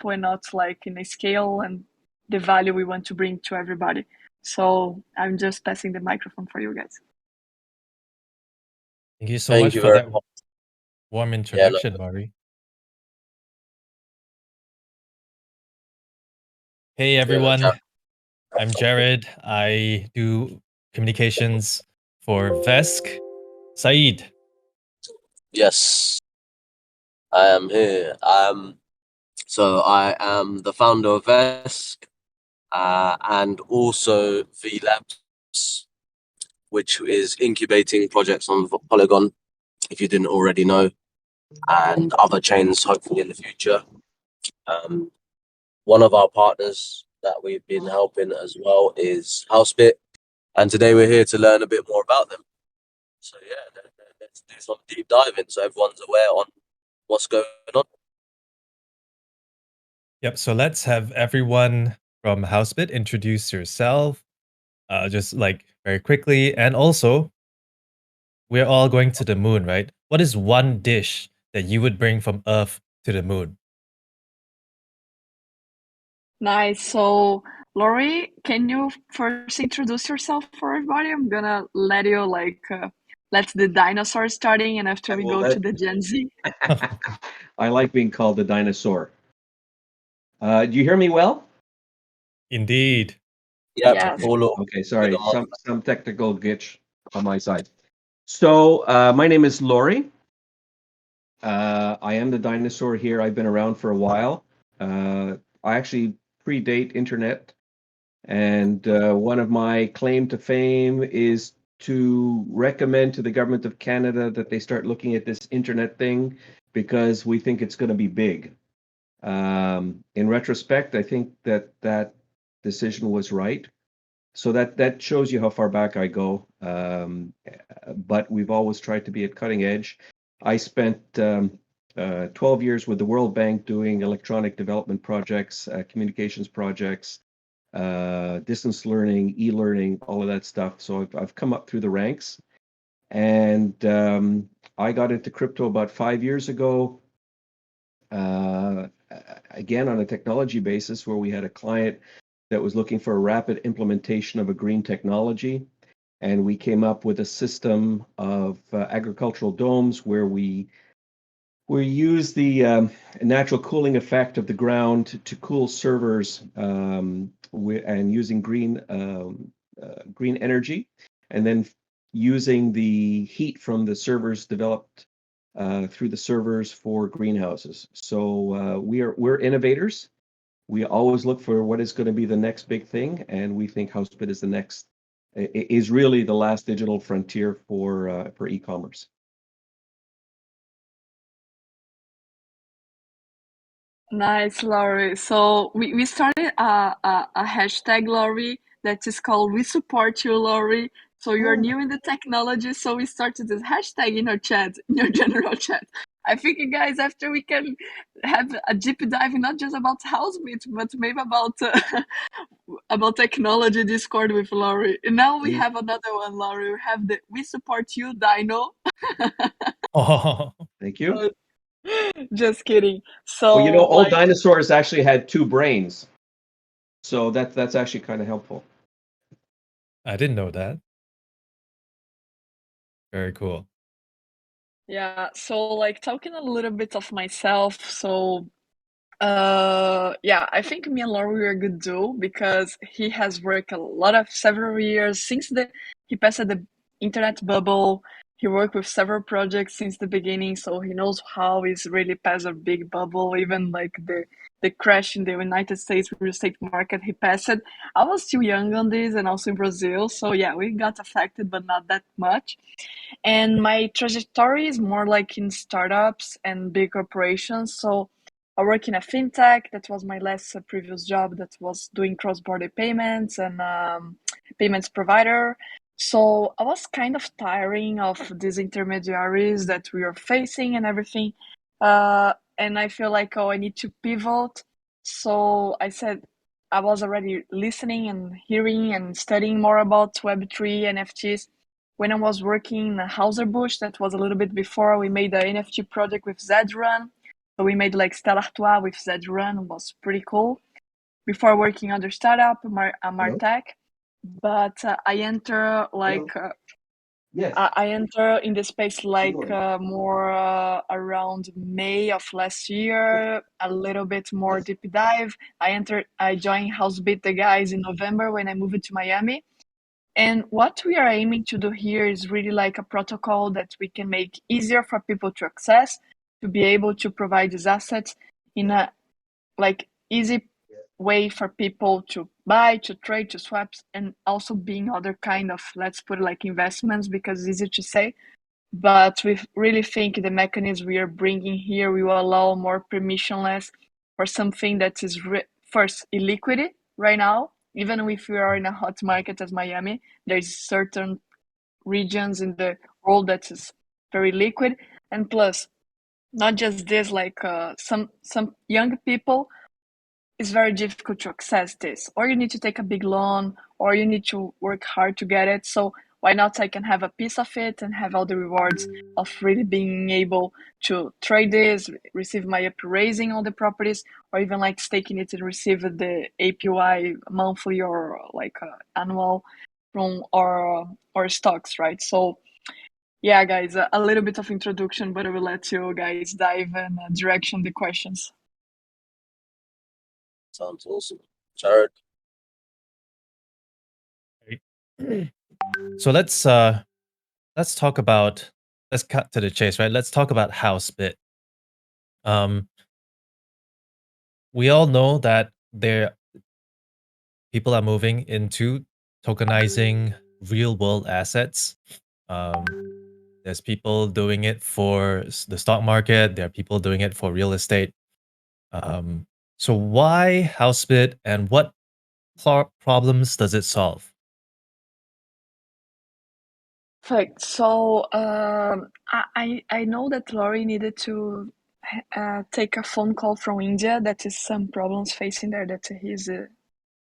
why not like in a scale and the value we want to bring to everybody. So I'm just passing the microphone for you guys. Thank you so Thank much you for very that much. warm Yeah, introduction, Laurie. Hey everyone, Jared. I'm Jared. I do communications for VESQ. Saeed. Yes, I am here. So I am the founder of VESQ, and also V Labs, which is incubating projects on Polygon, if you didn't already know, and other chains hopefully in the future. One of our partners that we've been helping as well is HouseBit, and today we're here to learn a bit more about them. So yeah, let's do some deep diving so everyone's aware on what's going on. Yep, so let's have everyone from HouseBit introduce yourself, just like very quickly. And also, we're all going to the moon, right? What is one dish that you would bring from Earth to the moon? Nice. So, Laurie, can you first introduce yourself for everybody? I'm gonna let you let the dinosaur starting, and after we go to the Gen Z. I like being called the dinosaur. Do you hear me well? Indeed. Yeah, Yes. Okay, sorry, some technical glitch on my side. So my name is Laurie. I am the dinosaur here. I've been around for a while. I actually predate internet, and one of my claim to fame is to recommend to the government of Canada that they start looking at this internet thing because we think it's going to be big. In retrospect, I think that decision was right. So that shows you how far back I go. But we've always tried to be at cutting edge. I spent 12 years with the World Bank doing electronic development projects, communications projects, distance learning, e-learning, all of that stuff. So I've come up through the ranks. And I got into crypto about 5 years ago. Again, on a technology basis, where we had a client that was looking for a rapid implementation of a green technology. And we came up with a system of agricultural domes where we use the natural cooling effect of the ground to cool servers and using green energy, and then using the heat from the servers developed through the servers for greenhouses. So we're innovators. We always look for what is going to be the next big thing, and we think HouseBit is really the last digital frontier for e-commerce. Nice, Laurie. So we started a hashtag, Laurie, that is called "We Support You, Laurie." So you're new in the technology, so we started this hashtag in our chat, in your general chat. I think, you guys, after we can have a deep dive, not just about HouseBit, but maybe about technology Discord with Laurie. And now we have another one, Laurie. We have the "We Support You, Dino." Oh, Thank you. Just kidding. Well, So, old dinosaurs actually had two brains, so that's actually kind of helpful. I didn't know that. Very cool. yeah, so like talking a little bit of myself. So yeah, I think me and Laurie are a good duo because he has worked several years since he passed the internet bubble. He worked with several projects since the beginning, so he knows how it's really past a big bubble, even like the crash in the United States real estate market he passed. I was still young on this and also in Brazil, so yeah, we got affected, but not that much. And my trajectory is more like in startups and big corporations. So I work in a fintech. That was my last previous job that was doing cross-border payments and payments provider. So I was kind of tiring of these intermediaries that we are facing and everything. And I feel like, oh, I need to pivot. So I said, I was already listening and hearing and studying more about Web3 NFTs when I was working in Bush. That was a little bit before we made the NFT project with Zedrun. So we made like Stella Artois with Zed Run, was pretty cool. Before working on the startup, Martech, but I enter like Yes. I enter in the space like more around May of last year, a little bit more deep dive. I joined HouseBit the guys in November when I moved to Miami. And what we are aiming to do here is really like a protocol that we can make easier for people to access, to be able to provide these assets in a like easy way for people to buy, to trade, to swaps, and also being other kind of, let's put it like investments because it's easy to say. But we really think the mechanism we are bringing here will allow more permissionless for something that is first illiquid right now. Even if we are in a hot market as Miami, there's certain regions in the world that is very liquid. And plus, not just this, like some young people, it's very difficult to access this, or you need to take a big loan, or you need to work hard to get it. So why not I can have a piece of it and have all the rewards of really being able to trade this, receive my appraising on the properties, or even like staking it and receive the APY monthly or like annual from our stocks, right? So yeah, guys, a little bit of introduction, but I will let you guys dive and direction the questions. Sounds awesome. Jared? So let's talk about, let's cut to the chase, right? Let's talk about HouseBit. We all know that people are moving into tokenizing real world assets. There's people doing it for the stock market. There are people doing it for real estate. So why HouseBit, and what problems does it solve? Perfect. So I know that Laurie needed to take a phone call from India. That is some problems facing there that he's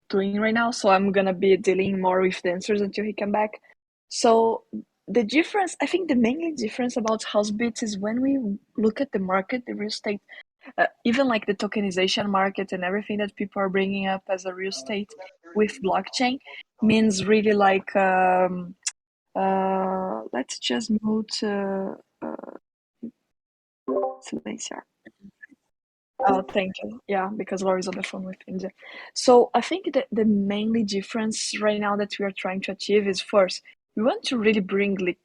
doing right now. So I'm gonna be dealing more with the answers until he come back. So the difference, I think, the main difference about HouseBit is when we look at the market, the real estate, even like the tokenization market and everything that people are bringing up as a real estate with blockchain means really like. Let's just move to Silencia. Oh, thank you. Yeah, because Laura's on the phone with India. So I think that the mainly difference right now that we are trying to achieve is first, we want to really bring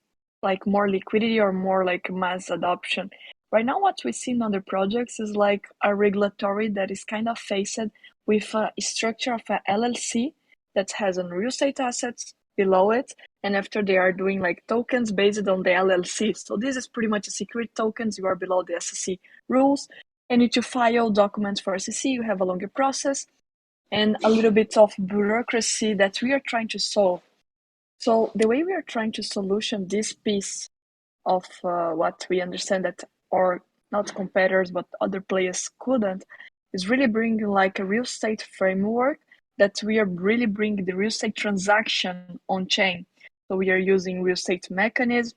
like more liquidity or more like mass adoption. Right now, what we see in other projects is like a regulatory that is kind of faced with a structure of a LLC that has on real estate assets below it, and after they are doing like tokens based on the LLC. So this is pretty much a secret tokens. You are below the SEC rules. You need to file documents for SEC. You have a longer process and a little bit of bureaucracy that we are trying to solve. So the way we are trying to solution this piece of what we understand that, or not competitors, but other players couldn't, is really bringing like a real estate framework that we are really bringing the real estate transaction on chain. So we are using real estate mechanism.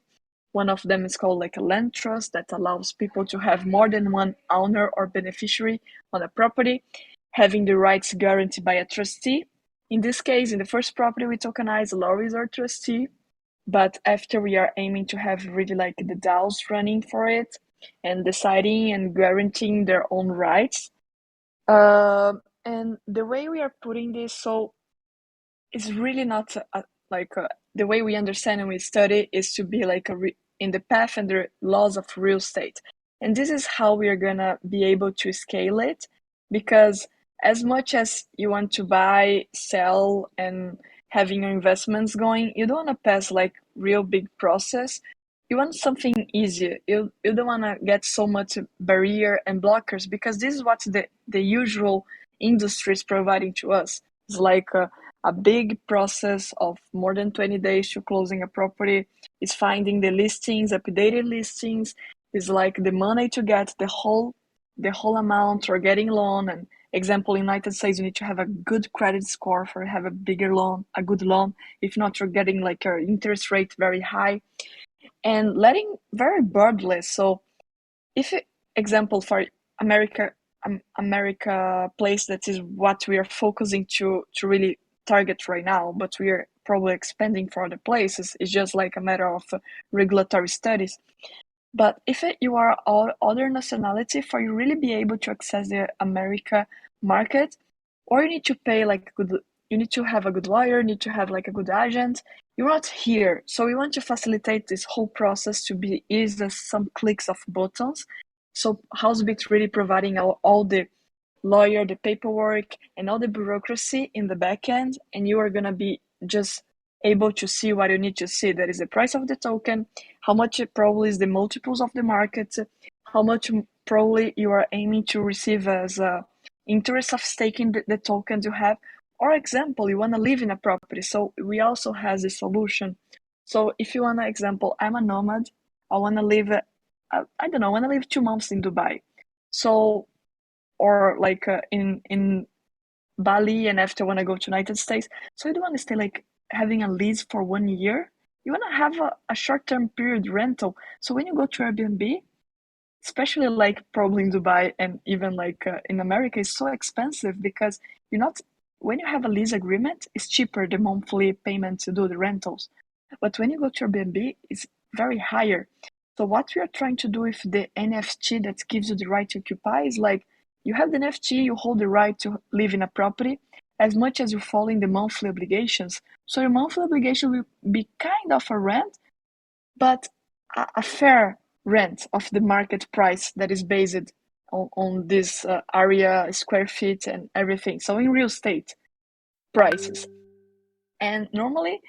One of them is called like a land trust that allows people to have more than one owner or beneficiary on a property, having the rights guaranteed by a trustee. In this case, in the first property we tokenize, Laurie is our trustee, but after we are aiming to have really like the DAOs running for it and deciding and guaranteeing their own rights. And the way we are putting this, so it's really not the way we understand and we study is to be like in the path and the laws of real estate. And this is how we are gonna be able to scale it, because as much as you want to buy, sell, and having your investments going, you don't want to pass like real big process. You want something easier. You don't want to get so much barrier and blockers, because this is what the usual industry is providing to us. It's like a big process of more than 20 days to closing a property. Is finding the listings, updated listings. Is like the money to get the whole amount or getting loan. And example, in United States, you need to have a good credit score for have a bigger loan, a good loan. If not, you're getting like your interest rate very high, and letting very birdless. So if example for America place that is what we are focusing to really target right now, but we are probably expanding for other places. It's just like a matter of regulatory studies. But if you are other nationality, for you really be able to access the America market, or you need to pay like you need to have a good lawyer, need to have like a good agent. You're not here, so we want to facilitate this whole process to be easy as some clicks of buttons. So HouseBit really providing all the lawyer, the paperwork, and all the bureaucracy in the back end, and you are gonna be just able to see what you need to see. That is the price of the token, how much it probably is the multiples of the market, how much probably you are aiming to receive as interest of staking the tokens you have. Or example, you want to live in a property. So we also has a solution. So if you want an example, I'm a nomad. I want to live, I don't know, I want to live 2 months in Dubai. So, or like in Bali, and after when I go to United States. So you don't want to stay like having a lease for 1 year. You want to have a short-term period rental. So when you go to Airbnb, especially like probably in Dubai and even like in America, it's so expensive because you're not, when you have a lease agreement, it's cheaper the monthly payment to do the rentals. But when you go to Airbnb, it's very higher. So what we are trying to do with the NFT that gives you the right to occupy is like you have the NFT, you hold the right to live in a property as much as you fall in the monthly obligations. So your monthly obligation will be kind of a rent, but a fair rent of the market price that is based on this area, square feet, and everything. So in real estate prices. And normally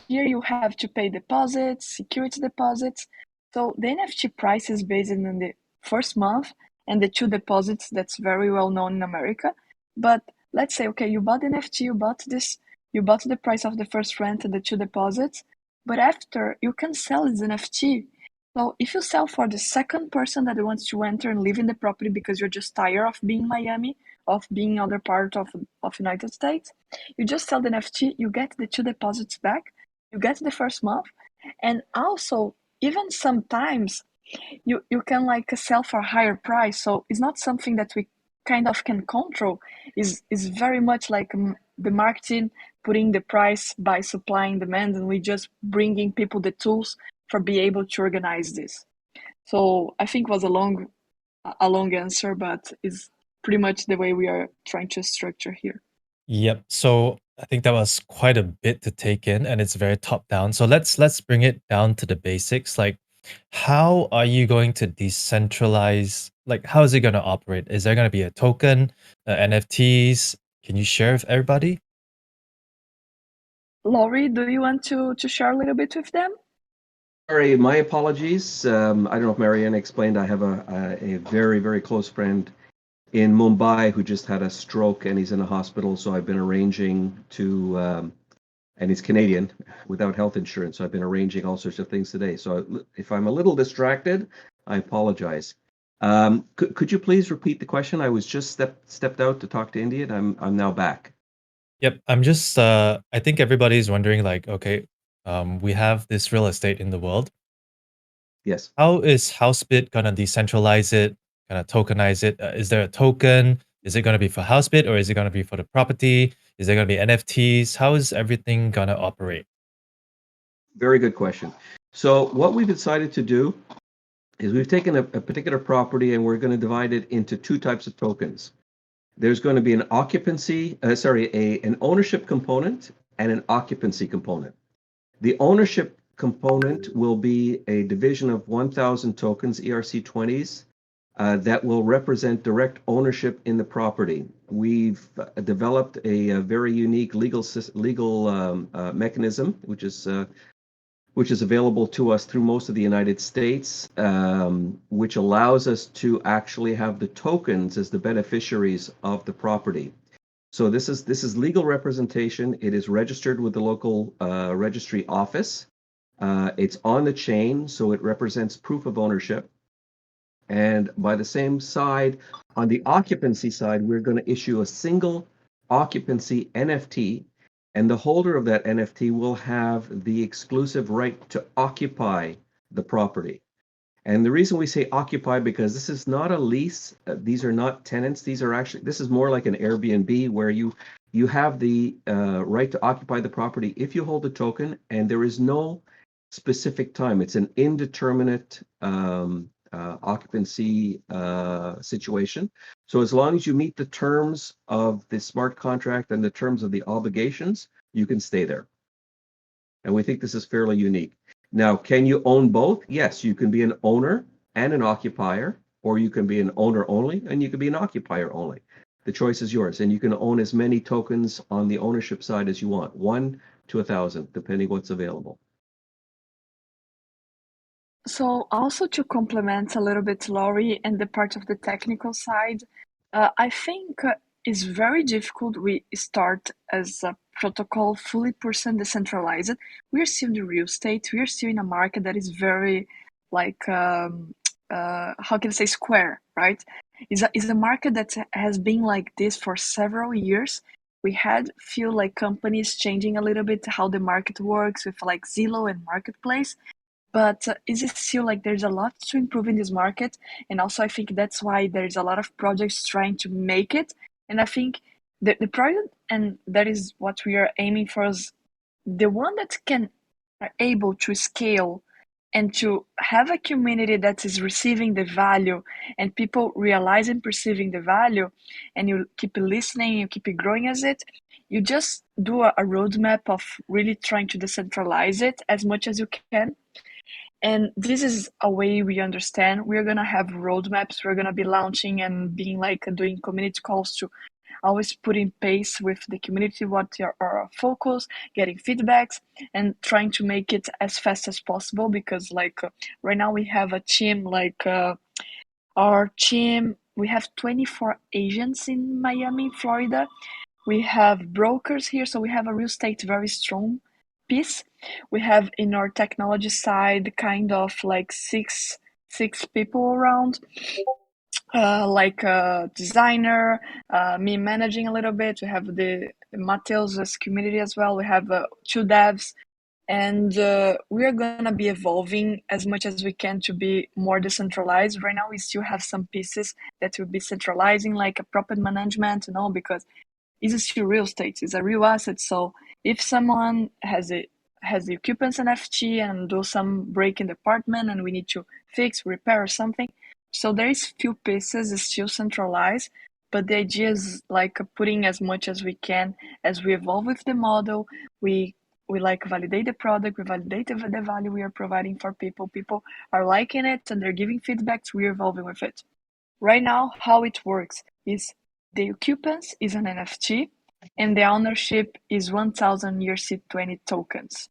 here you have to pay deposits, security deposits. So the NFT price is based on the first month and the 2 deposits that's very well known in America. But let's say, okay, you bought the NFT, you bought the price of the first rent and the 2 deposits, but after you can sell this NFT. So if you sell for the second person that wants to enter and live in the property because you're just tired of being Miami, of being other part of United States, you just sell the NFT, you get the 2 deposits back, you get the first month, and also even sometimes you can like sell for a higher price. So it's not something that we kind of can control. Is very much like the marketing putting the price by supply and demand, and we just bringing people the tools for be able to organize this. So I think it was a long answer, but is pretty much the way we are trying to structure here. Yep. So I think that was quite a bit to take in, and it's very top down. So let's bring it down to the basics. Like, how are you going to decentralize? Like, how is it going to operate? Is there going to be a token, NFTs? Can you share with everybody? Laurie, do you want to share a little bit with them? Sorry, my apologies. I don't know if Marianne explained, I have a very, very close friend in Mumbai who just had a stroke and he's in a hospital. So I've been arranging to, and he's Canadian without health insurance. So I've been arranging all sorts of things today. So if I'm a little distracted, I apologize. Could you please repeat the question? I was just stepped out to talk to India, and I'm now back. Yep. I'm just I think everybody's wondering like, okay, we have this real estate in the world. Yes. How is HouseBit gonna decentralize it, gonna tokenize it? Is there a token? Is it gonna be for HouseBit or is it gonna be for the property? Is there gonna be NFTs? How is everything gonna operate? Very good question. So what we've decided to do is we've taken a particular property and we're going to divide it into 2 types of tokens. There's going to be an an ownership component and an occupancy component. The ownership component will be a division of 1,000 tokens, ERC20s, that will represent direct ownership in the property. We've developed a very unique legal mechanism, which is available to us through most of the United States, which allows us to actually have the tokens as the beneficiaries of the property. So this is legal representation. It is registered with the local registry office. It's on the chain, so it represents proof of ownership. And by the same side, on the occupancy side, we're going to issue a single occupancy NFT, and the holder of that NFT will have the exclusive right to occupy the property. And the reason we say occupy, because this is not a lease. These are not tenants. These are actually, this is more like an Airbnb where you have the right to occupy the property if you hold a token, and there is no specific time. It's an indeterminate occupancy situation. So as long as you meet the terms of the smart contract and the terms of the obligations, you can stay there. And we think this is fairly unique. Now, can you own both? Yes, you can be an owner and an occupier, or you can be an owner only and you can be an occupier only. The choice is yours, and you can own as many tokens on the ownership side as you want, 1 to 1,000, depending what's available. So also to complement a little bit Laurie and the part of the technical side, I think it's very difficult we start as a protocol fully percent decentralized. We're still in the real estate. We're still in a market that is very like how can I say square, right? Is a market that has been like this for several years. We had feel like companies changing a little bit how the market works with like Zillow and Marketplace, but is it still like there's a lot to improve in this market? And also, I think that's why there's a lot of projects trying to make it. And I think the project, and that is what we are aiming for, is the one that can are able to scale and to have a community that is receiving the value and people realizing perceiving the value, and you keep listening, you keep growing as it. You just do a roadmap of really trying to decentralize it as much as you can. And this is a way we understand. We're going to have roadmaps. We're going to be launching and being like doing community calls to always put in pace with the community what are our focus, getting feedbacks, and trying to make it as fast as possible. Because like right now we have a team like our team. We have 24 agents in Miami, Florida. We have brokers here, so we have a real estate very strong piece. We have in our technology side kind of like six people around, like a designer, me managing a little bit. We have the Mateus as community as well. We have 2 devs, and we are gonna be evolving as much as we can to be more decentralized. Right now, we still have some pieces that will be centralizing, like a property management, because it's still real estate. It's a real asset. So if someone has the occupants NFT and do some break in the apartment and we need to fix, repair or something, so there is few pieces still centralized, but the idea is like putting as much as we can as we evolve with the model. We like validate the product, we validate the value we are providing for people. People are liking it and they're giving feedbacks. We're evolving with it. Right now, how it works is the occupants is an NFT and the ownership is 1,000 ERC20 tokens.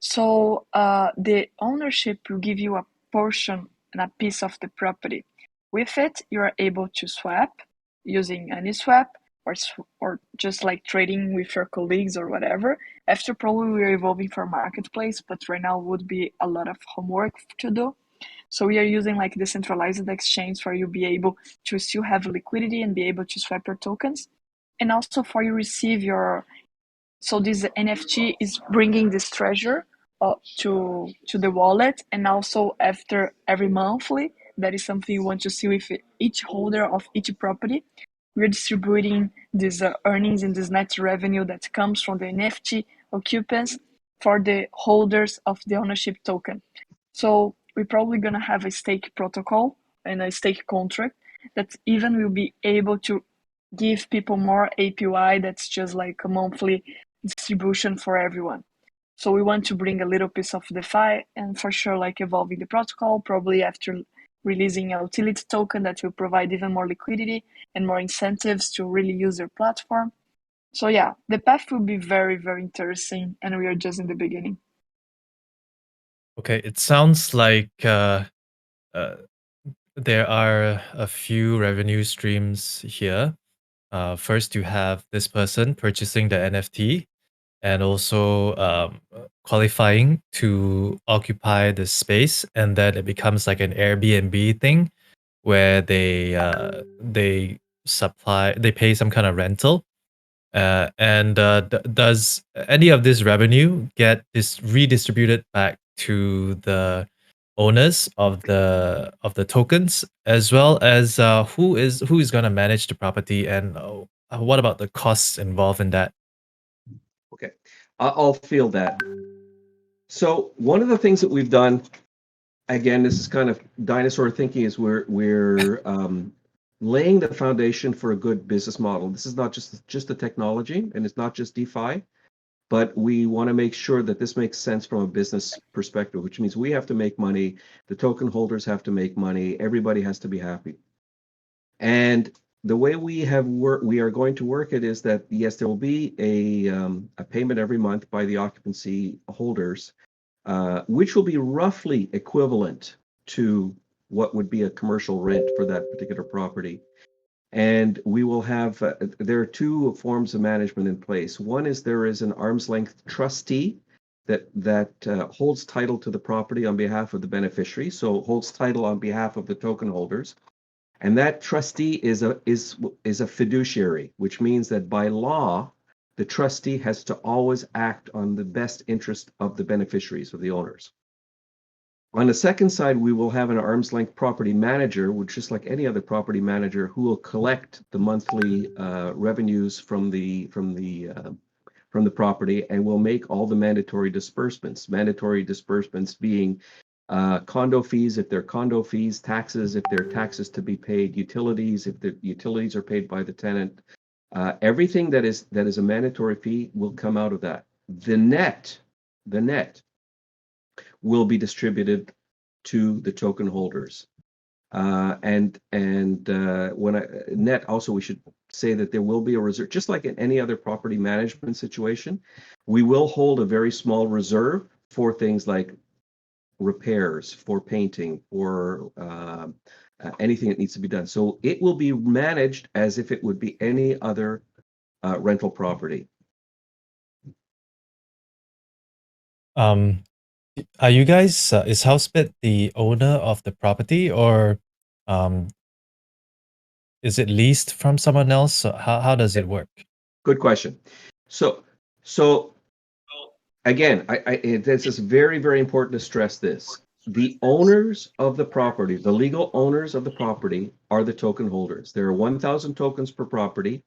So the ownership will give you a portion and a piece of the property. With it, you are able to swap using Uniswap or just like trading with your colleagues or whatever. After probably we're evolving for marketplace, but right now would be a lot of homework to do. So we are using like decentralized exchange for you be able to still have liquidity and be able to swap your tokens. And also for you receive your, so this NFT is bringing this treasure to the wallet, and also after every monthly, that is something you want to see with each holder of each property. We're distributing these earnings and this net revenue that comes from the NFT occupants for the holders of the ownership token. So we're probably going to have a stake protocol and a stake contract that even will be able to give people more API that's just like a monthly distribution for everyone. So we want to bring a little piece of DeFi and for sure like evolving the protocol, probably after releasing a utility token that will provide even more liquidity and more incentives to really use their platform. So yeah, the path will be very, very interesting and we are just in the beginning. Okay, it sounds like there are a few revenue streams here. First, you have this person purchasing the NFT and also qualifying to occupy the space, and then it becomes like an Airbnb thing where they pay some kind of rental. And does any of this revenue get redistributed back to the owners of the tokens, as well as who is going to manage the property, and what about the costs involved in that? Okay, I'll field that. So one of the things that we've done, again, this is kind of dinosaur thinking, is we're laying the foundation for a good business model. This is not just the technology, and it's not just DeFi, but we want to make sure that this makes sense from a business perspective, which means we have to make money, the token holders have to make money, everybody has to be happy. And the way we are going to work it is that, yes, there will be a payment every month by the occupancy holders, which will be roughly equivalent to what would be a commercial rent for that particular property. And we will have, there are two forms of management in place. One is there is an arm's length trustee that holds title to the property on behalf of the beneficiary, so holds title on behalf of the token holders. And that trustee is a fiduciary, which means that by law, the trustee has to always act on the best interest of the beneficiaries, of the owners. On the second side, we will have an arm's length property manager, which is like any other property manager, who will collect the monthly revenues from the property and will make all the mandatory disbursements. Mandatory disbursements being condo fees, if they're condo fees, taxes, if they're taxes to be paid, utilities, if the utilities are paid by the tenant. Everything that is a mandatory fee will come out of that. The net will be distributed to the token holders. When net, also we should say that there will be a reserve, just like in any other property management situation. We will hold a very small reserve for things like repairs, for painting, or anything that needs to be done. So it will be managed as if it would be any other rental property. Are you guys, is HouseBit the owner of the property, or is it leased from someone else? So how does it work? Good question. So again, this is very, very important to stress this. The owners of the property, the legal owners of the property, are the token holders. There are 1,000 tokens per property,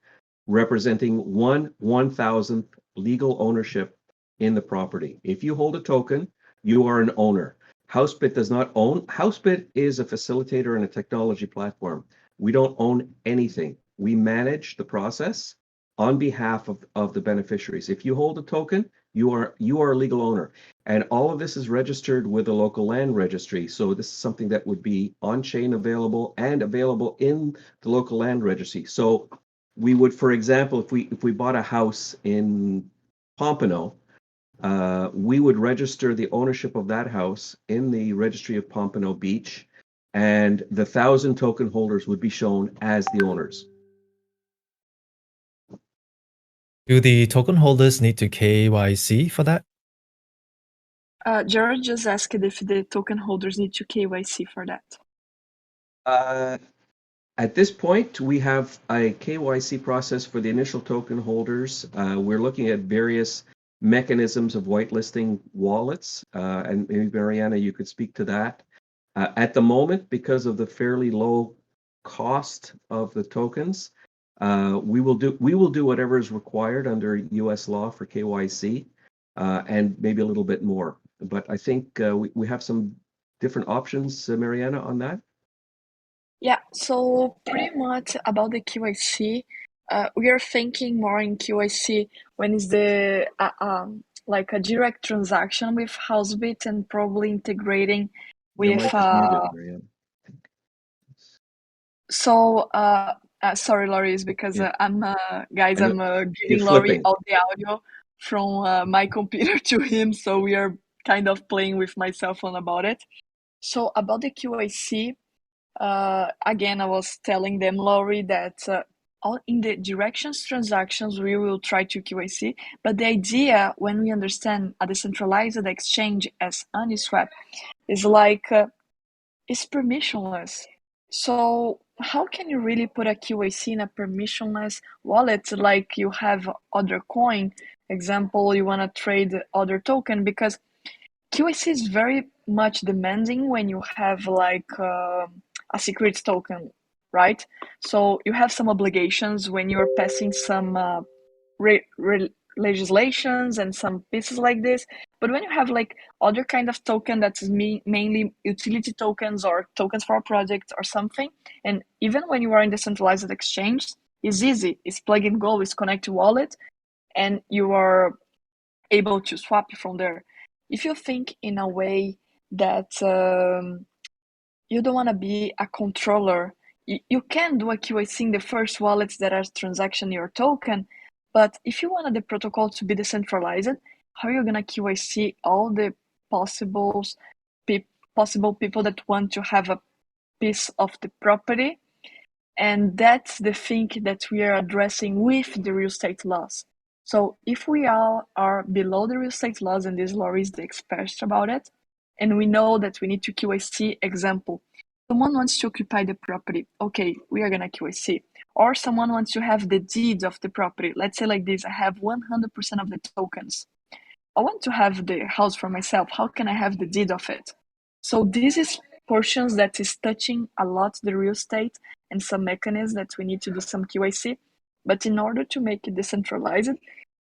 representing 1/1,000th legal ownership in the property. If you hold a token, you are an owner. HouseBit does not own. HouseBit is a facilitator and a technology platform. We don't own anything. We manage the process on behalf of the beneficiaries. If you hold a token, you are a legal owner. And all of this is registered with the local land registry. So this is something that would be on-chain available and available in the local land registry. So we would, for example, if we bought a house in Pompano, we would register the ownership of that house in the registry of Pompano Beach, and the 1,000 token holders would be shown as the owners. Do the token holders need to KYC for that? Jared just asked if the token holders need to KYC for that. At this point, we have a KYC process for the initial token holders. We're looking at various mechanisms of whitelisting wallets, and maybe Mariana, you could speak to that. At the moment, because of the fairly low cost of the tokens, we will do whatever is required under US law for KYC, and maybe a little bit more. But I think we have some different options, Mariana, on that. Yeah, so pretty much about the QIC, we are thinking more in QIC when is the like a direct transaction with HouseBit, and probably integrating Your with mic is muted, Mariana. so sorry, Laurie, is because Yeah. I'm guys, I I'm know. You're giving Laurie flipping. all the audio from my computer to him, so we are kind of playing with my cell phone about it. So about the QIC, again, I was telling them, Laurie, that all in the directions transactions, we will try to QIC. But the idea, when we understand a decentralized exchange as Uniswap, is like it's permissionless. So how can you really put a QIC in a permissionless wallet like you have other coin? Example, you want to trade other token, because QIC is very much demanding when you have like a secret token, right? So you have some obligations when you're passing some legislations and some pieces like this. But when you have like other kind of token that's mainly utility tokens or tokens for a project or something, and even when you are in decentralized exchange, it's easy. It's plug and go. It's connect to wallet, and you are able to swap from there. If you think in a way that you don't want to be a controller, you can do a QIC in the first wallets that are transaction your token, but if you want the protocol to be decentralized, how are you going to QIC all the possible people that want to have a piece of the property? And that's the thing that we are addressing with the real estate laws. So if we all are below the real estate laws, and this law is the expert about it, and we know that we need to QIC, example, someone wants to occupy the property. Okay, we are gonna QIC. Or someone wants to have the deed of the property. Let's say like this, I have 100% of the tokens. I want to have the house for myself. How can I have the deed of it? So this is portions that is touching a lot the real estate and some mechanisms that we need to do some QIC. But in order to make it decentralized,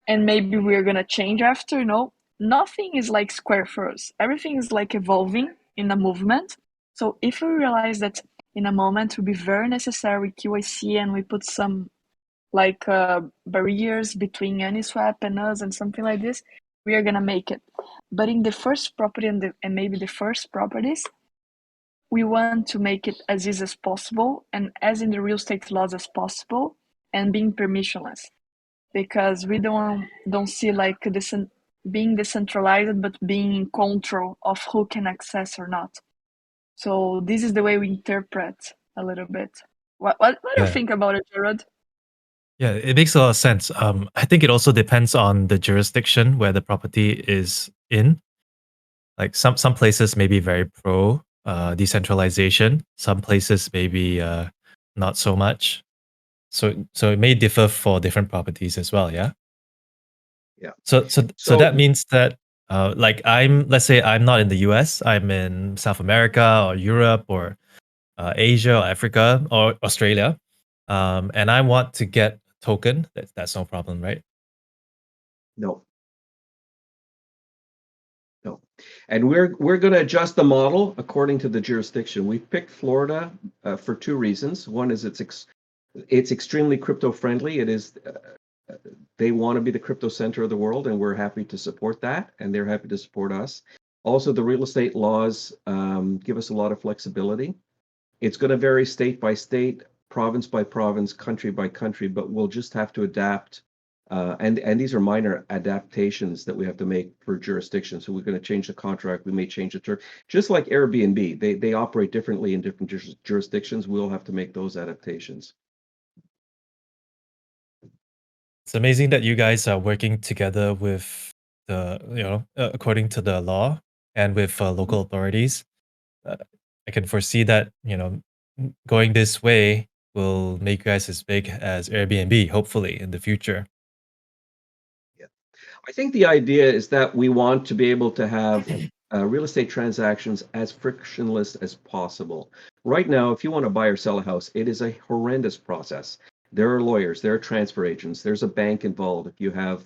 and maybe we're gonna change after, nothing is like square first. Everything is like evolving in a movement. So if we realize that in a moment it will be very necessary QIC and we put some like barriers between Uniswap and us and something like this, we are gonna make it. But in the first property and maybe the first properties, we want to make it as easy as possible and as in the real estate laws as possible, and being permissionless, because we don't see like being decentralized but being in control of who can access or not. So this is the way we interpret a little bit. What do you Yeah. think about it, Jared? Yeah, it makes a lot of sense. I think it also depends on the jurisdiction where the property is in. Like some places may be very pro decentralization. Some places maybe not so much. So it may differ for different properties as well. Yeah. Yeah. So that means that like let's say I'm not in the US. I'm in South America or Europe or Asia or Africa or Australia, and I want to get token. That's no problem, right? No. No. And we're going to adjust the model according to the jurisdiction. We've picked Florida for two reasons. One is it's extremely crypto friendly. It is they want to be the crypto center of the world, and we're happy to support that, and they're happy to support us. Also, the real estate laws give us a lot of flexibility. It's going to vary state by state, province by province, country by country, but we'll just have to adapt. And these are minor adaptations that we have to make for jurisdiction. So we're going to change the contract. We may change the term, just like Airbnb. They operate differently in different jurisdictions. We'll have to make those adaptations. It's amazing that you guys are working together with the according to the law and with local authorities. I can foresee that going this way will make you guys as big as Airbnb, hopefully in the future. I think the idea is that we want to be able to have real estate transactions as frictionless as possible. Right now, if you want to buy or sell a house, it is a horrendous process. There are lawyers, there are transfer agents, there's a bank involved if you have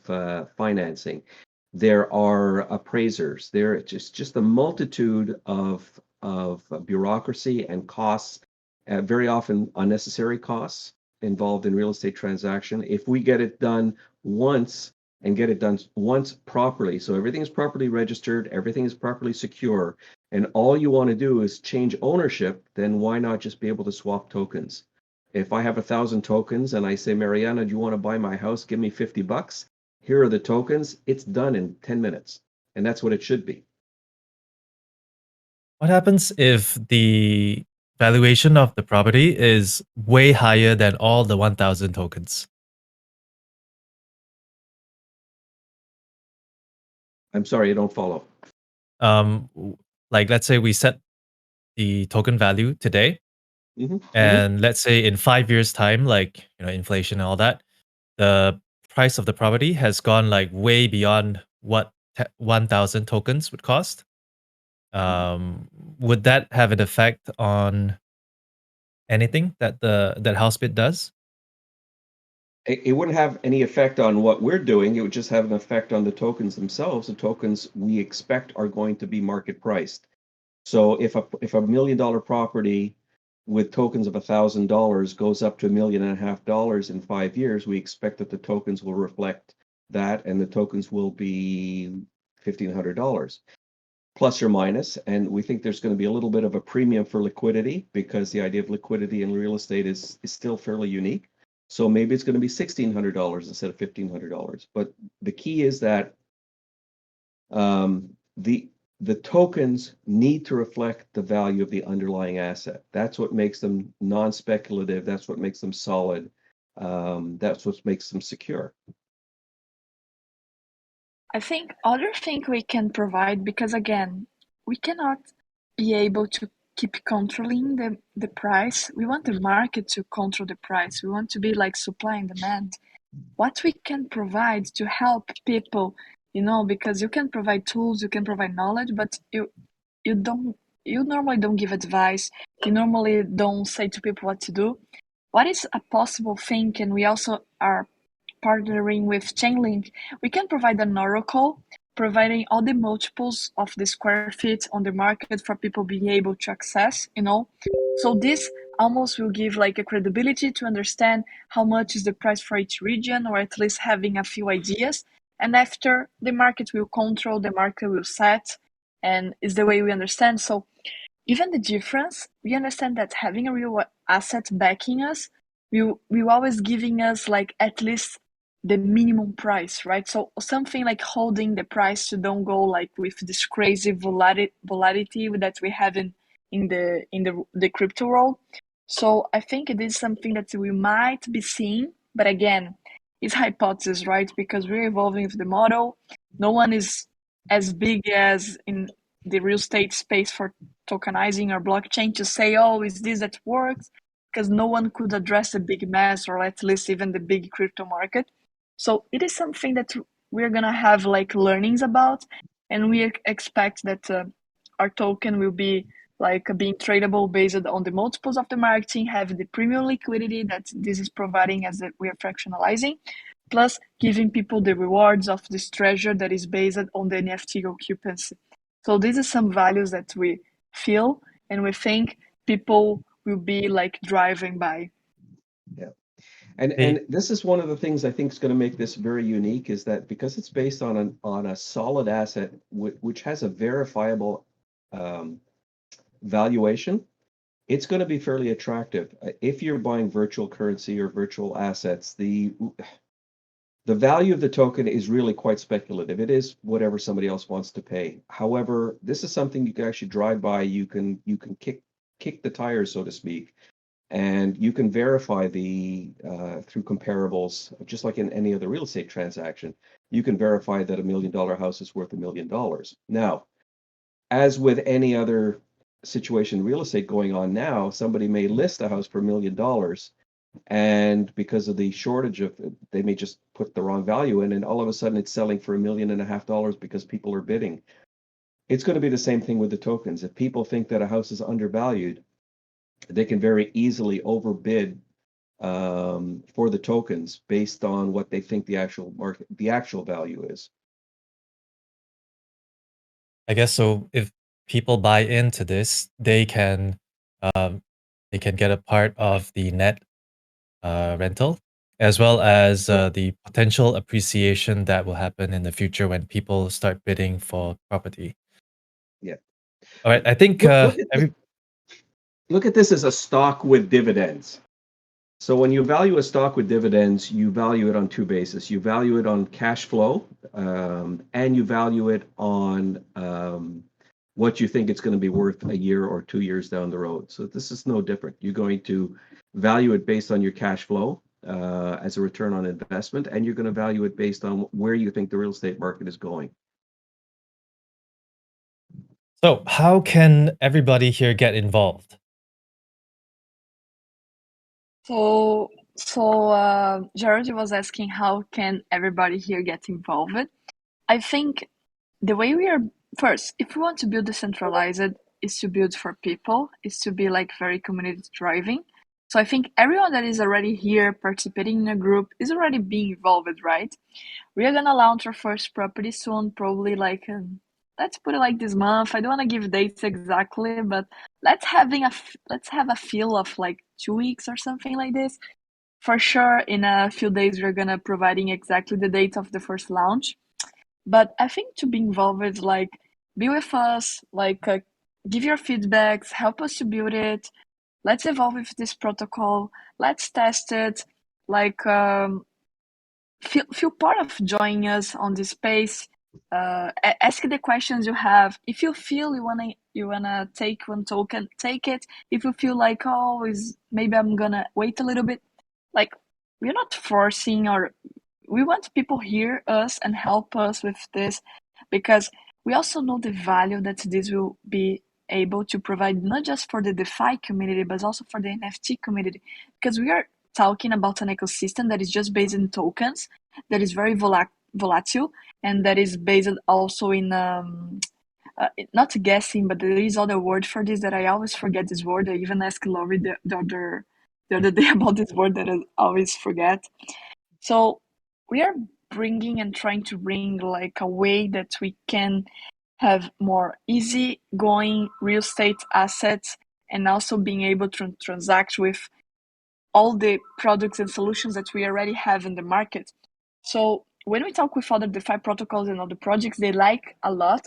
financing. There are appraisers. There just a multitude of bureaucracy and costs, very often unnecessary costs involved in real estate transaction. If we get it done once and get it done once properly, so everything is properly registered, everything is properly secure, and all you want to do is change ownership, then why not just be able to swap tokens? If I have 1,000 tokens and I say, Mariana, do you want to buy my house? Give me $50. Here are the tokens. It's done in 10 minutes. And that's what it should be. What happens if the valuation of the property is way higher than all the 1,000 tokens? I'm sorry, I don't follow. Like let's say we set the token value today, and let's say in 5 years' time, like inflation and all that, the price of the property has gone like way beyond what 1,000 tokens would cost. Would that have an effect on anything that HouseBit does? It wouldn't have any effect on what we're doing. It would just have an effect on the tokens themselves. The tokens we expect are going to be market priced. So if a $1 million property with tokens of $1,000 goes up to $1.5 million in 5 years, we expect that the tokens will reflect that, and the tokens will be $1,500 plus or minus. And we think there's going to be a little bit of a premium for liquidity, because the idea of liquidity in real estate is still fairly unique. So maybe it's going to be $1,600 instead of $1,500. But the key is that the tokens need to reflect the value of the underlying asset. That's what makes them non-speculative. That's what makes them solid. That's what makes them secure. I think other thing we can provide, because again, we cannot be able to keep controlling the price. We want the market to control the price. We want to be like supply and demand. What we can provide to help people, because you can provide tools, you can provide knowledge, but you normally don't give advice. You normally don't say to people what to do. What is a possible thing, and we also are partnering with Chainlink, we can provide an oracle providing all the multiples of the square feet on the market for people being able to access, So this almost will give like a credibility to understand how much is the price for each region, or at least having a few ideas. And after, the market will control, the market will set, and is the way we understand. So even the difference, we understand that having a real asset backing us will always giving us like at least the minimum price, right? So something like holding the price to don't go like with this crazy volatility that we have in the crypto world. So I think it is something that we might be seeing, but again, it's hypothesis, right? Because we're evolving with the model. No one is as big as in the real estate space for tokenizing or blockchain to say, oh, is this that works? Because no one could address the big mass, or at least even the big crypto market. So it is something that we're gonna have like learnings about, and we expect that our token will be like being tradable based on the multiples of the marketing, have the premium liquidity that this is providing as we are fractionalizing, plus giving people the rewards of this treasure that is based on the NFT occupancy. So these are some values that we feel and we think people will be like driving by. Yeah. And this is one of the things I think is going to make this very unique, is that because it's based on a solid asset which has a verifiable valuation, it's going to be fairly attractive. If you're buying virtual currency or virtual assets, the value of the token is really quite speculative. It is whatever somebody else wants to pay. However, this is something you can actually drive by. You can kick the tires, so to speak, and you can verify through comparables, just like in any other real estate transaction. You can verify that $1 million house is worth $1 million. Now, as with any other situation in real estate going on now, somebody may list a house for $1 million, and because of the shortage of, they may just put the wrong value in, and all of a sudden it's selling for $1.5 million because people are bidding. It's going to be the same thing with the tokens. If people think that a house is undervalued, they can very easily overbid for the tokens based on what they think the actual value is. I guess so. If people buy into this, they can get a part of the net rental, as well as the potential appreciation that will happen in the future when people start bidding for property. Yeah. All right. I think look at this as a stock with dividends. So when you value a stock with dividends, you value it on two bases. You value it on cash flow, and you value it on what you think it's going to be worth a year or 2 years down the road. So this is no different. You're going to value it based on your cash flow as a return on investment, and you're going to value it based on where you think the real estate market is going. So how can everybody here get involved? So Jared was asking how can everybody here get involved. I think the way we are, first, if we want to build decentralized, is to build for people, is to be like very community driving. So I think everyone that is already here participating in a group is already being involved, right? We are gonna launch our first property soon, probably like let's put it like this month. I don't want to give dates exactly, but let's have a feel of like 2 weeks or something like this. For sure, in a few days we're gonna providing exactly the date of the first launch. But I think to be involved, like be with us, like give your feedbacks, help us to build it. Let's evolve with this protocol. Let's test it. Like feel part of joining us on this space. Ask the questions you have. If you feel you wanna take one token, take it. If you feel like is maybe I'm gonna wait a little bit, like we're not forcing, or we want people hear us and help us with this, because we also know the value that this will be able to provide, not just for the DeFi community but also for the NFT community, because we are talking about an ecosystem that is just based in tokens, that is very volatile, and that is based also in not guessing, but there is other word for this that I always forget this word. I even asked Laurie the other day about this word that I always forget. So we are bringing and trying to bring like a way that we can have more easy going real estate assets, and also being able to transact with all the products and solutions that we already have in the market. So when we talk with other DeFi protocols and other projects, they like a lot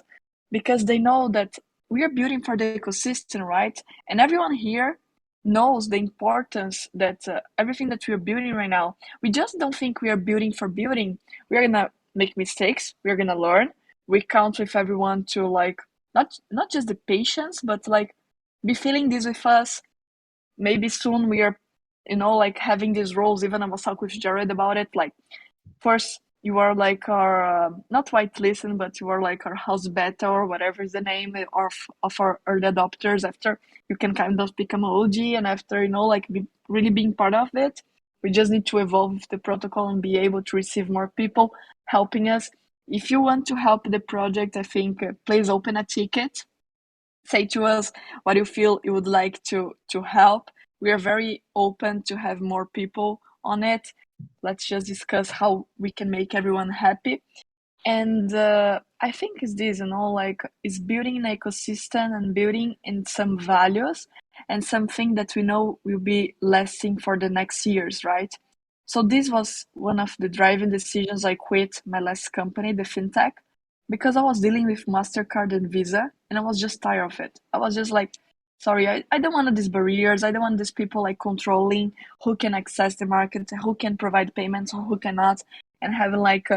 because they know that we are building for the ecosystem, right? And everyone here knows the importance that everything that we are building right now, we just don't think we are building for building. We are gonna make mistakes. We are gonna learn. We count with everyone to like not just the patience, but like be feeling this with us. Maybe soon we are, like having these roles. Even I was talking with Jared about it. Like, first you are like our not white listen, but you are like our house beta or whatever is the name of our early adopters. After you can kind of become an OG, and after like really being part of it, we just need to evolve the protocol and be able to receive more people helping us. If you want to help the project, I think please open a ticket, say to us what you feel you would like to help. We are very open to have more people on it. Let's just discuss how we can make everyone happy. And I think it's this, like it's building an ecosystem and building in some values and something that we know will be lasting for the next years, right? So this was one of the driving decisions. I quit my last company, the fintech, because I was dealing with MasterCard and Visa, and I was just tired of it. I was just like, sorry, I don't want these barriers. I don't want these people like controlling who can access the market, who can provide payments, or who cannot, and having like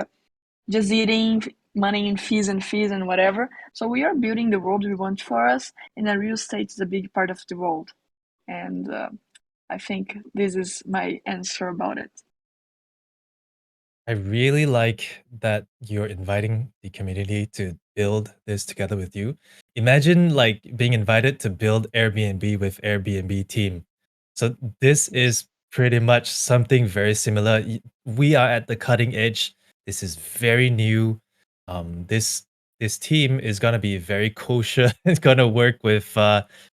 just eating money in fees and whatever. So we are building the world we want for us, and the real estate is a big part of the world. And I think this is my answer about it. I really like that you're inviting the community to build this together with you. Imagine like being invited to build Airbnb with Airbnb team. So this is pretty much something very similar. We are at the cutting edge. This is very new. This team is gonna be very kosher. It's gonna work with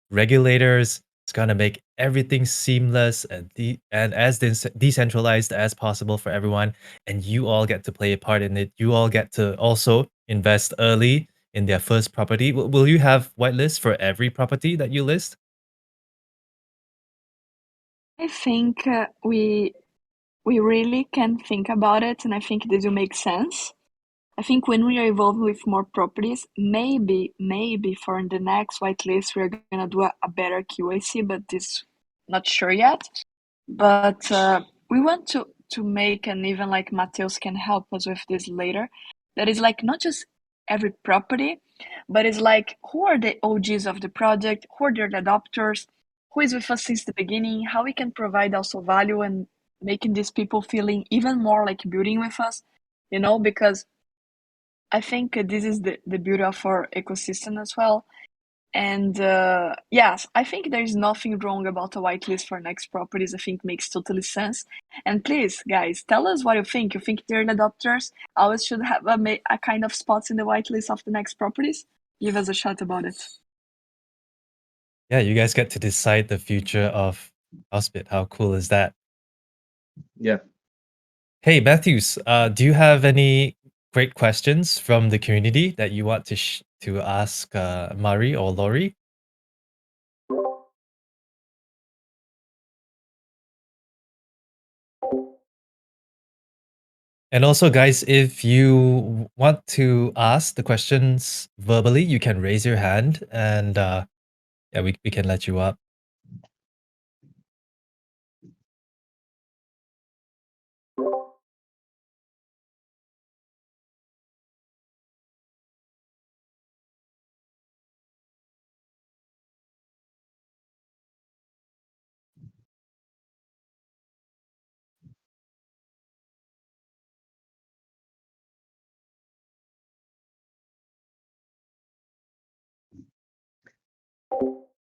regulators. It's gonna make everything seamless and as decentralized as possible for everyone, and you all get to play a part in it. You all get to also invest early in their first property. Will you have whitelist for every property that you list? I think we really can think about it, and I think this will make sense. I think when we are evolving with more properties, maybe for the next whitelist, we're gonna do a better QAC, but this not sure yet. But we want to make, and even like Mateus can help us with this later, that is like not just every property, but it's like who are the OGs of the project, who are the adopters, who is with us since the beginning, how we can provide also value and making these people feeling even more like building with us, because I think this is the beauty of our ecosystem as well. And yes, I think there's nothing wrong about a whitelist for next properties. I think makes totally sense. And please, guys, tell us what you think. You think the early adopters always should have a kind of spots in the whitelist of the next properties? Give us a shout about it. Yeah, you guys get to decide the future of HouseBit. How cool is that? Yeah. Hey, Matthews, do you have any great questions from the community that you want to ask Mari or Laurie? And also, guys, if you want to ask the questions verbally, you can raise your hand and yeah, we can let you up.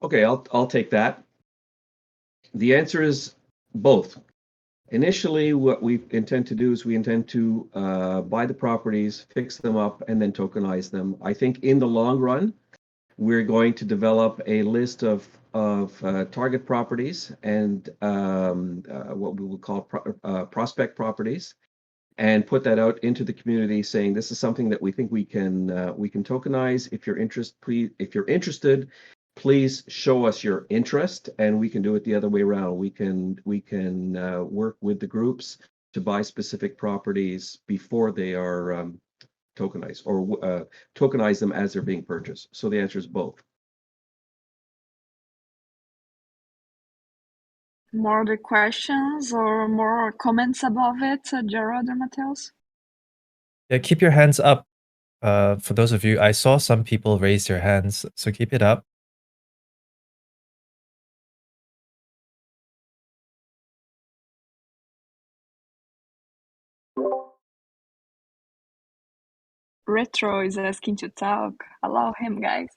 Okay, I'll take that. The answer is both. Initially, what we intend to do is we intend to buy the properties, fix them up, and then tokenize them. I think in the long run, we're going to develop a list of target properties and what we will call prospect properties, and put that out into the community, saying this is something that we think we can tokenize. If you're interested, please show us your interest, and we can do it the other way around. We can work with the groups to buy specific properties before they are tokenized, or tokenize them as they're being purchased. So the answer is both. More other questions or more comments above it, Gerard or Mateus? Yeah, keep your hands up. For those of you, I saw some people raise their hands, so keep it up. Retro is asking to talk. Allow him, guys.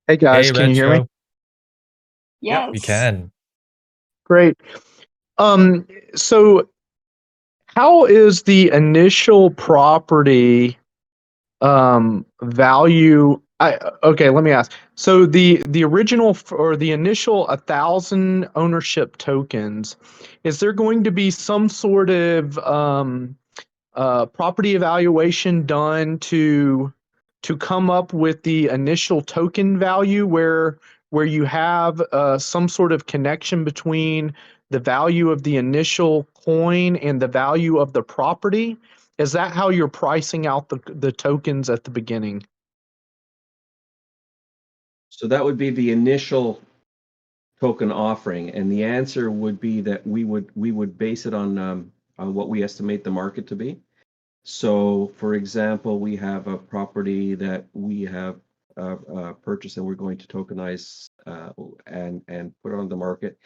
Hey guys, Hey, can you hear me? Retro. Yes. We can. Great. So how is the initial property value? Okay, let me ask. So the original or the initial 1,000 ownership tokens, is there going to be some sort of property evaluation done to come up with the initial token value where you have some sort of connection between the value of the initial coin and the value of the property? Is that how you're pricing out the tokens at the beginning? So that would be the initial token offering, and the answer would be that we would base it on what we estimate the market to be. So, for example, we have a property that we have purchased, and we're going to tokenize and put it on the market.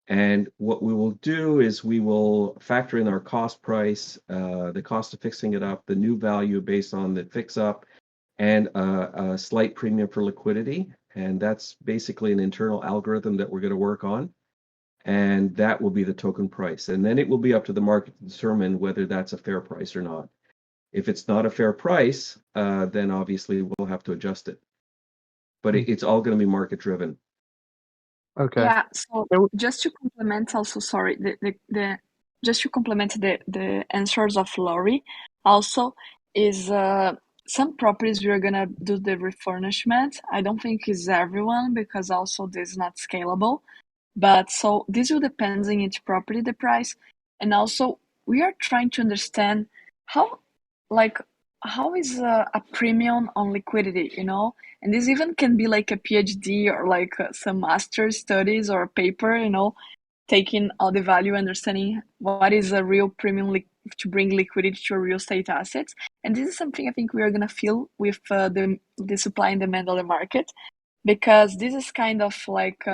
And what we will do is we will factor in our cost price, the cost of fixing it up, the new value based on the fix up, and a slight premium for liquidity. And that's basically an internal algorithm that we're going to work on. And that will be the token price. And then it will be up to the market to determine whether that's a fair price or not. If it's not a fair price, then obviously we'll have to adjust it. But it's all going to be market driven. Okay. Yeah, so just to complement also, sorry, just to complement the answers of Laurie, also is some properties we are gonna do the refurnishment. I don't think it's everyone because also this is not scalable. But so this will depend on each property, the price, and also we are trying to understand how, like, how is a premium on liquidity, you know? And this even can be like a PhD or like some master's studies or a paper, you know, taking all the value, understanding what is a real premium to bring liquidity to real estate assets. And this is something I think we are gonna feel with the supply and demand on the market, because this is kind of like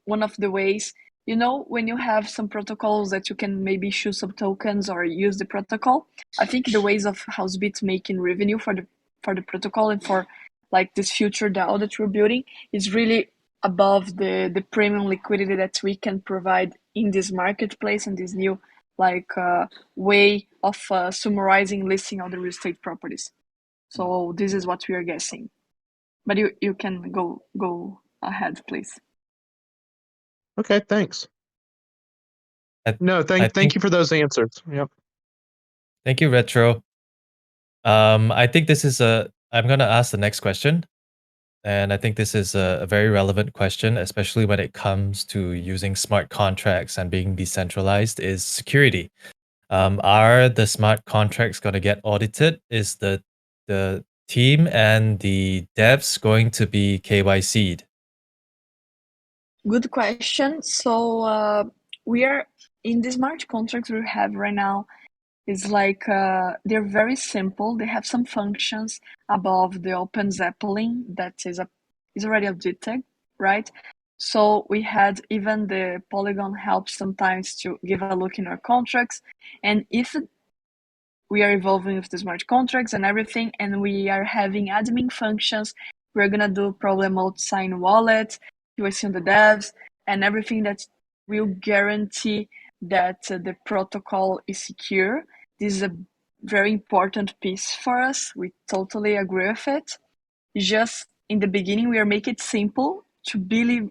one of the ways you know, when you have some protocols that you can maybe issue some tokens or use the protocol, I think the ways of HouseBit making revenue for the protocol and for like this future DAO that we're building is really above the premium liquidity that we can provide in this marketplace and this new like way of summarizing listing all the real estate properties. So this is what we are guessing. But you can go ahead, please. Okay, thanks. No, I thank think you for those answers. Yep. thank you, Retro. I think this is I'm gonna ask the next question, and I think this is a very relevant question, especially when it comes to using smart contracts and being decentralized. Is security? Are the smart contracts going to get audited? Is the team and the devs going to be KYC'd? Good question. So we are in the smart contracts we have right now is like they're very simple. They have some functions above the Open Zeppelin that is already updated, right? So we had even the Polygon help sometimes to give a look in our contracts, and if we are evolving with the smart contracts and everything, and we are having admin functions. We're gonna do probably multi-sign wallet, QA on the devs, and everything that will guarantee that the protocol is secure. This is a very important piece for us. We totally agree with it. Just in the beginning, we are making it simple to really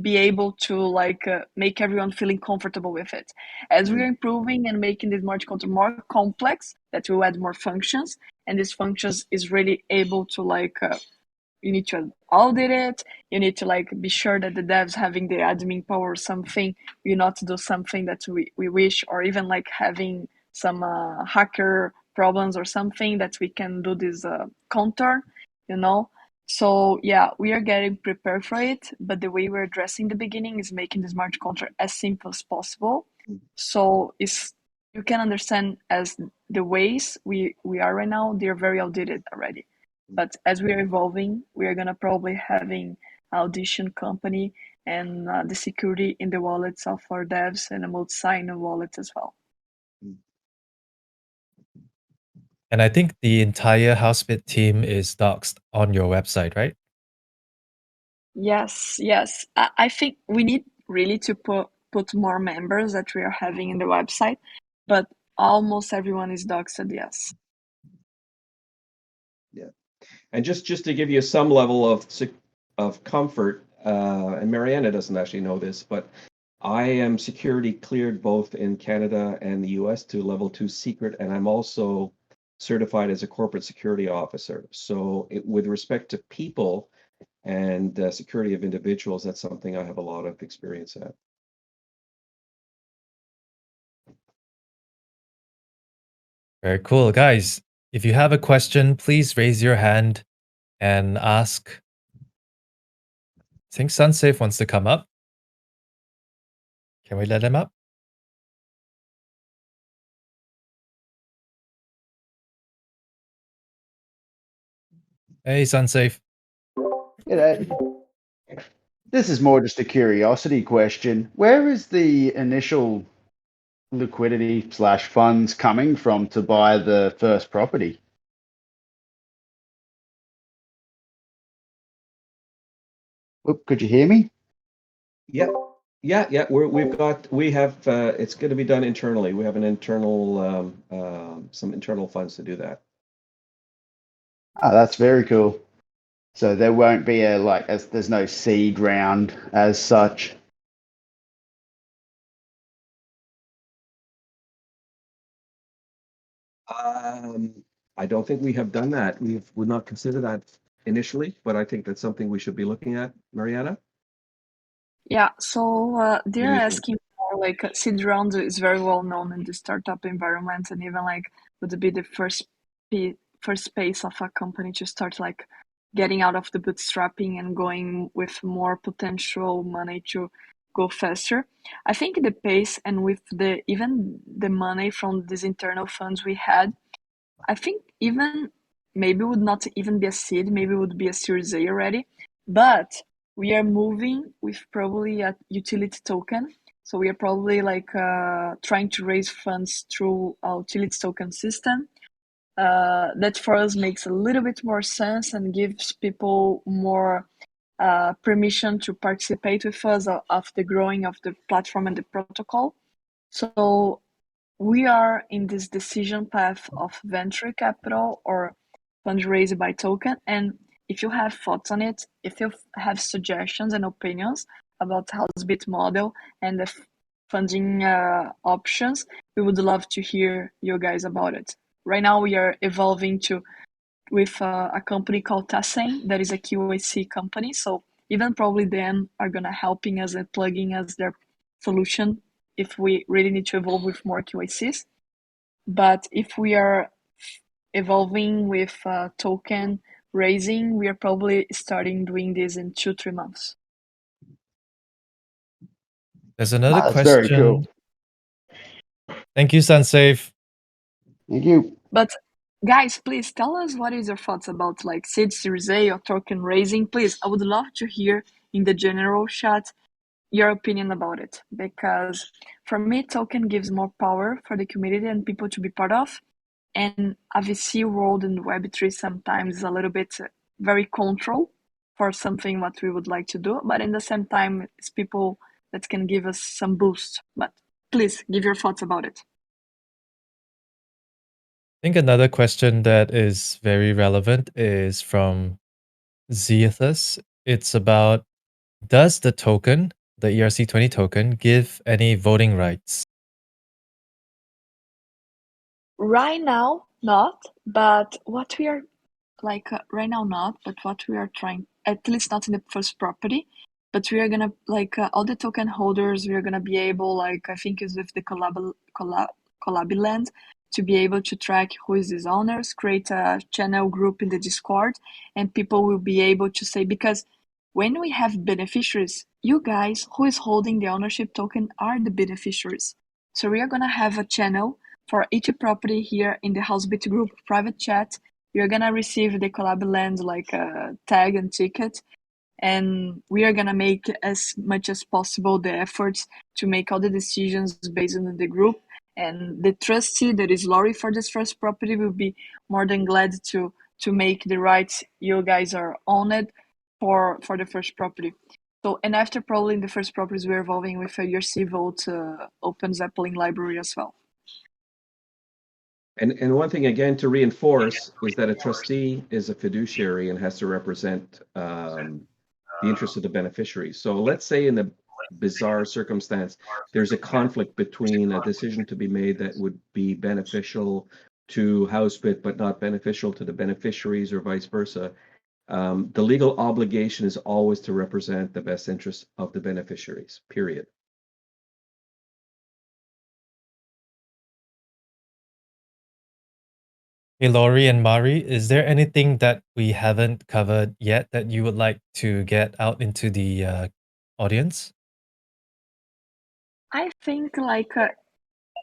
be able to like make everyone feeling comfortable with it. As we're improving and making this merge control more complex, that will add more functions, and these functions is really able to like you need to audit it. You need to like be sure that the devs having the admin power or something will not do something that we wish, or even like having some hacker problems or something that we can do this counter, you know. So yeah, we are getting prepared for it, but the way we're addressing the beginning is making the smart contract as simple as possible. So it's you can understand as the ways we are right now, they're very outdated already. But as we are evolving, we are gonna probably having audition company and the security in the wallets of our devs and a multi-sign wallet as well. And I think the entire HouseBit team is doxed on your website, right? Yes, yes. I think we need really to put more members that we are having in the website, but almost everyone is doxed, yes. Yeah. And just to give you some level of comfort, and Mariana doesn't actually know this, but I am security cleared both in Canada and the US to level 2 secret, and I'm also certified as a corporate security officer. So with respect to people and security of individuals, that's something I have a lot of experience at. Very cool. Guys, if you have a question, please raise your hand and ask. I think Sunsafe wants to come up. Can we let him up? Hey, Sunsafe. G'day. This is more just a curiosity question. Where is the initial liquidity slash funds coming from to buy the first property? Oop, could you hear me? Yeah, yeah. We have. It's going to be done internally. We have an internal, some internal funds to do that. Oh, that's very cool. So there won't be there's no seed round as such. I don't think we have done that. We would not consider that initially, but I think that's something we should be looking at, Mariana. Yeah, so they're Maybe- asking for like seed round is very well known in the startup environment, and even like would be the first phase of a company to start like getting out of the bootstrapping and going with more potential money to go faster. I think the pace and with the even the money from these internal funds we had, I think even maybe would not even be a seed, maybe would be a Series A already, but we are moving with probably a utility token. So we are probably like trying to raise funds through a utility token system. That for us makes a little bit more sense and gives people more permission to participate with us of the growing of the platform and the protocol. So we are in this decision path of venture capital or fundraising by token. And if you have thoughts on it, if you have suggestions and opinions about HouseBit model and the funding options, we would love to hear you guys about it. Right now, we are evolving with a company called Tassane that is a QAC company. So even probably them are gonna helping us and plugging us their solution if we really need to evolve with more QACs. But if we are evolving with token raising, we are probably starting doing this in 2-3 months. There's another That's very cool. question. Thank you, Sansafe. Thank you. But guys, please tell us what is your thoughts about like seed, Series A, or token raising. Please, I would love to hear in the general chat your opinion about it, because for me, token gives more power for the community and people to be part of. And a VC world in Web3 sometimes is a little bit very control for something what we would like to do, but in the same time, it's people that can give us some boost. But please give your thoughts about it. I think another question that is very relevant is from Zeathus. It's about, does the token, the ERC20 token, give any voting rights? Right now, not, but what we are like right now, not, but what we are trying, at least not in the first property, but we are gonna like all the token holders, we are gonna be able, like I think is with the Collabiland, to be able to track who is these owners, create a channel group in the Discord, and people will be able to say, because when we have beneficiaries, you guys who is holding the ownership token are the beneficiaries. So we are gonna have a channel for each property here in the HouseBit group private chat. You're gonna receive the Collabiland like tag and ticket, and we are gonna make as much as possible the efforts to make all the decisions based on the group. And the trustee that is Lori for this first property will be more than glad to make the rights you guys are owned for the first property. So, and after probably in the first properties, we're evolving with a URC vote open Zeppelin library as well. And one thing again to reinforce is that a trustee is a fiduciary and has to represent the interests of the beneficiaries. So let's say in the bizarre circumstance, there's a conflict between a decision to be made that would be beneficial to HouseBit but not beneficial to the beneficiaries or vice versa. The legal obligation is always to represent the best interests of the beneficiaries, period. Hey, Laurie and Mari, is there anything that we haven't covered yet that you would like to get out into the audience? I think like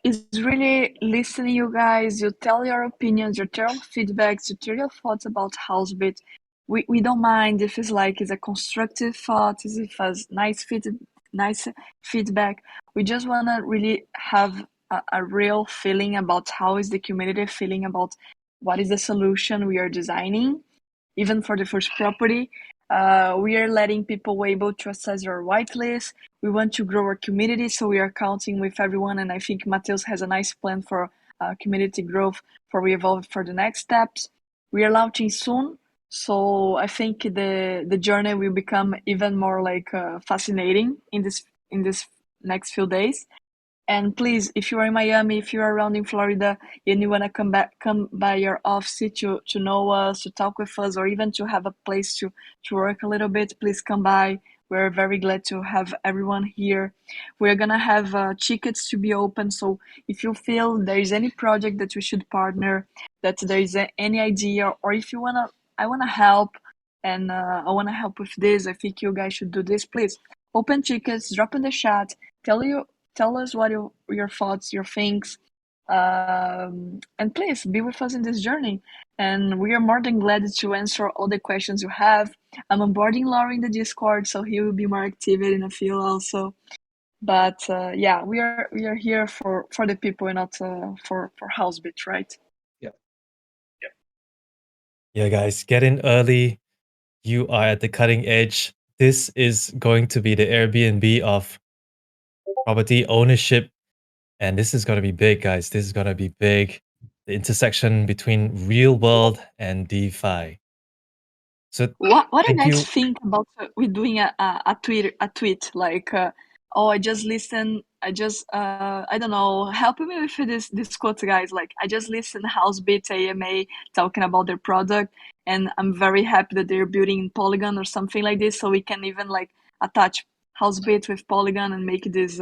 is really listening you guys, you tell your opinions, you tell feedbacks, you tell your thoughts about HouseBit. We don't mind if it's a constructive thought, if it's nice feedback. We just wanna really have a real feeling about how is the community feeling about what is the solution we are designing. Even for the first property, we are letting people able to access our whitelist. We want to grow our community, so we are counting with everyone. And I think Mateus has a nice plan for community growth for we evolve for the next steps. We are launching soon, so I think the journey will become even more like fascinating in this next few days. And please, if you are in Miami, if you are around in Florida, and you want to come by your office to know us, to talk with us, or even to have a place to work a little bit, please come by. We're very glad to have everyone here. We're gonna have tickets to be open. So if you feel there is any project that we should partner, that there is any idea, or if you I wanna help, and I wanna help with this, I think you guys should do this. Please open tickets, drop in the chat, tell us what your thoughts, your things. And please be with us in this journey. And we are more than glad to answer all the questions you have. I'm onboarding Laura in the Discord, so he will be more active in a few also. But yeah, we are here for the people and not for HouseBit, right? Yeah, guys, get in early. You are at the cutting edge. This is going to be the Airbnb of property ownership. And this is going to be big, guys. This is going to be big. The intersection between real world and DeFi. So What do you thank guys you. think about we doing a tweet like oh, I just listen, I don't know, help me with this quote, guys, like I just listened HouseBit AMA talking about their product, and I'm very happy that they're building in Polygon or something like this, so we can even like attach HouseBit with Polygon and make this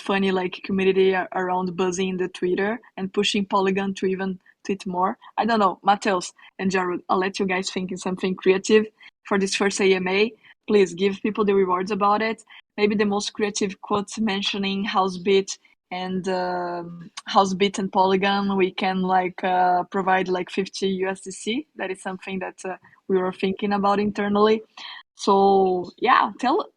funny like community around buzzing in the Twitter and pushing Polygon to even tweet more. I don't know, Mateus and Jared, I'll let you guys think in something creative for this first AMA. Please give people the rewards about it. Maybe the most creative quotes mentioning HouseBit and Polygon. We can like provide like 50 USDC. That is something that we were thinking about internally. So yeah, tell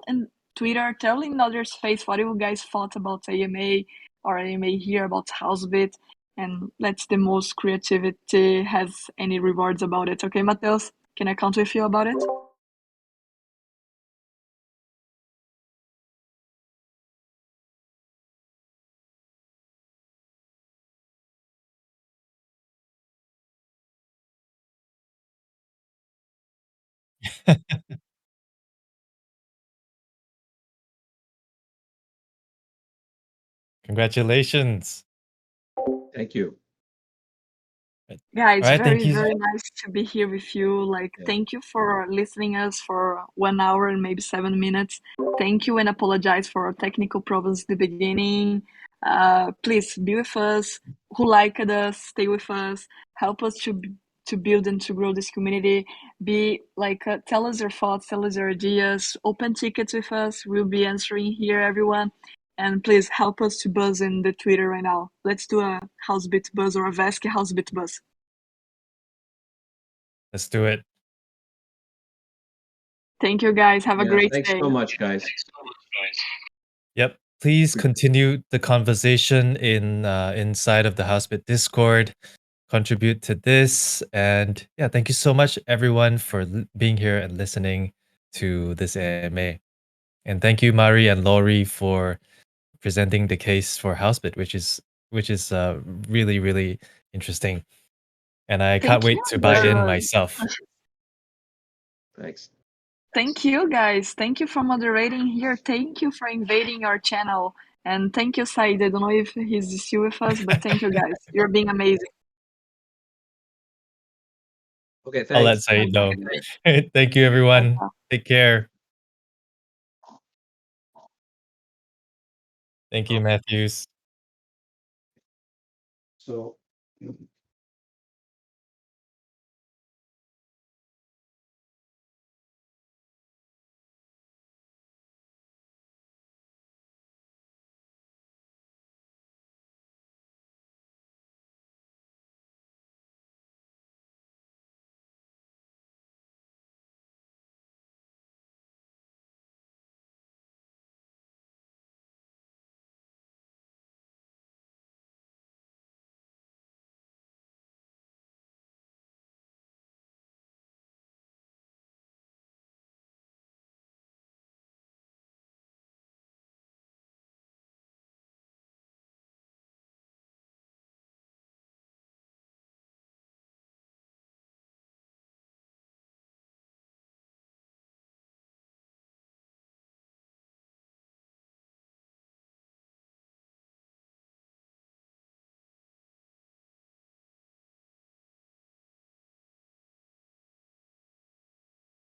in Twitter, tell in other space what you guys thought about AMA or AMA here about HouseBit, and let's the most creativity has any rewards about it. Okay, Mateus, can I count with you about it? Congratulations. Thank you. Yeah, All it's right, thank very, you. very nice to be here with you. Like, Yeah. thank you for listening us for 1 hour and maybe 7 minutes. Thank you and apologize for our technical problems at the beginning. Please be with us. Who liked us, stay with us. Help us to build and to grow this community. Be like, tell us your thoughts, tell us your ideas. Open tickets with us. We'll be answering here, everyone. And please help us to buzz in the Twitter right now. Let's do a HouseBit buzz or a VESQ HouseBit buzz. Let's do it. Thank you, guys. Have a Yeah. great Thanks day. so much, guys. Yep. Please continue the conversation inside of the HouseBit Discord. Contribute to this, and yeah, thank you so much, everyone, for being here and listening to this AMA. And thank you, Mari and Laurie, for presenting the case for HouseBit, which is really really interesting, and I can't Thank you. wait to buy in The myself. Thanks. Thank you, guys. Thank you for moderating here. Thank you for invading our channel. And thank you, Said. I don't know if he's still with us, but thank you, guys. You're being amazing. Okay. I'll let Thanks. Said know. Thank you, everyone. Take care. Thank you, Matthews. So.